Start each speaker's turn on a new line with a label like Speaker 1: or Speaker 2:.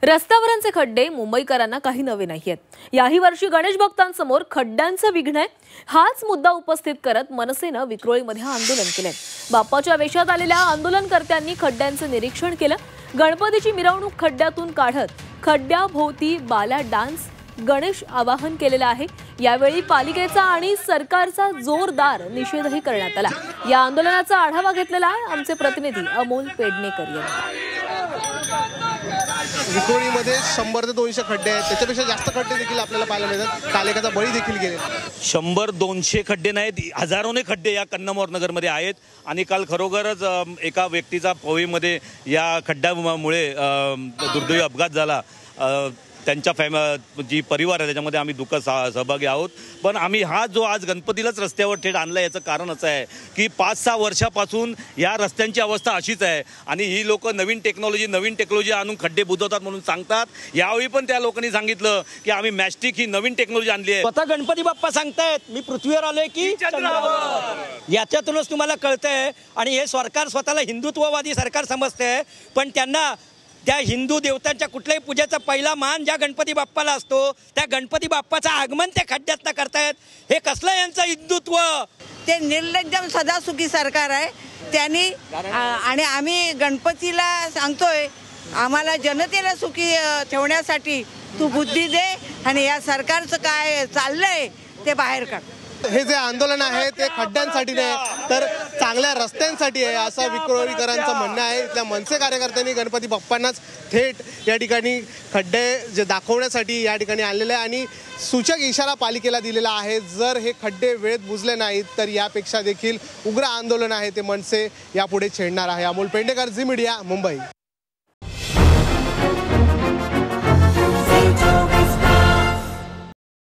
Speaker 1: रस्त्यावरचे खड्डे मुंबईकरांना काही नवे नाहीयेत। याही वर्षी गणेश भक्तांसमोर खड्ड्यांचं विघ्न आहे। हाच मुद्दा उपस्थित करत मनसेने विक्रोळीमध्ये आंदोलन केले। बाप्पाच्या वेशात आलेल्या आंदोलनकर्त्यांनी खड्ड्यांचं निरीक्षण केलं। गणपतीची मिरवणूक खड्ड्यातून काढत खड्ड्याभोवती बाला डान्स गणेश आवाहन केलेलं आहे। यावेळी पालिकेचा आणि सरकारचा जोरदार निषेधही करण्यात आला। या आंदोलनाचा आढावा घेतलेला आहे आमचे प्रतिनिधी अमोल पेडणेकर यांनी।
Speaker 2: विक्रोळीमध्ये 100 ते 200 खड्डे आहेत, त्याच्यापेक्षा जास्त खड्डे देखील आपल्याला पाहायला मिळतात। काल एखादा बळी देखील गेले।
Speaker 3: 100-200 खड्डे नाहीत, हजारोने खड्डे या कन्नमोर नगरमध्ये आहेत। आणि काल खरोखरच एका व्यक्तीचा पोहेमध्ये या खड्ड्यामुळे दुर्दैवी अपघात झाला। त्यांच्या जी परिवार आहे त्याच्यामध्ये आम्ही दुःख सहभागी आहोत। पण आम्ही हा जो आज गणपतीलाच रस्त्यावर थेट आणला याचं कारण असं आहे की 5-6 वर्षापासून या रस्त्यांची अवस्था अशीच आहे आणि ही लोक नवीन टेक्नॉलॉजी आणून खड्डे बुजवतात म्हणून सांगतात। यावेळी पण त्या लोकांनी सांगितलं की आम्ही मॅस्टिक ही नवीन टेक्नॉलॉजी आणली आहे।
Speaker 4: स्वतः गणपती बाप्पा सांगतायत मी पृथ्वीवर आलोय की चंद्रावर। याच्यातूनच तुम्हाला कळतंय। आणि हे सरकार स्वतःला हिंदुत्ववादी सरकार समजतंय, पण त्यांना त्या हिंदू देवतांच्या कुठल्याही पूजेचा पहिला मान ज्या गणपती बाप्पाला असतो त्या गणपती बाप्पाचं आगमन त्या खड्ड्यातनं करतायत। हे कसलं यांचं हिंदुत्व?
Speaker 5: ते निर्लज्ज सदासुखी सरकार आहे त्यांनी। आणि आम्ही गणपतीला सांगतोय आम्हाला जनतेला सुखी ठेवण्यासाठी तू बुद्धी दे आणि या सरकारचं काय चाललंय ते बाहेर काढ।
Speaker 2: हे जे आंदोलन आहे ते खड्ड्यांसाठी नाही तर चांगल्या रस्त्यांसाठी आहे असं विक्रोळीकरांचं म्हणणं आहे। इथल्या मनसे कार्यकर्त्यांनी गणपती बाप्पांनाच थेट या ठिकाणी खड्डे जे दाखवण्यासाठी या ठिकाणी आणलेले आहे आणि सूचक इशारा पालिकेला दिलेला आहे। जर हे खड्डे वेळेत बुजले नाहीत तर यापेक्षा देखील उग्र आंदोलन आहे ते मनसे यापुढे छेडणार आहे। अमोल पेडणेकर, झी मीडिया, मुंबई।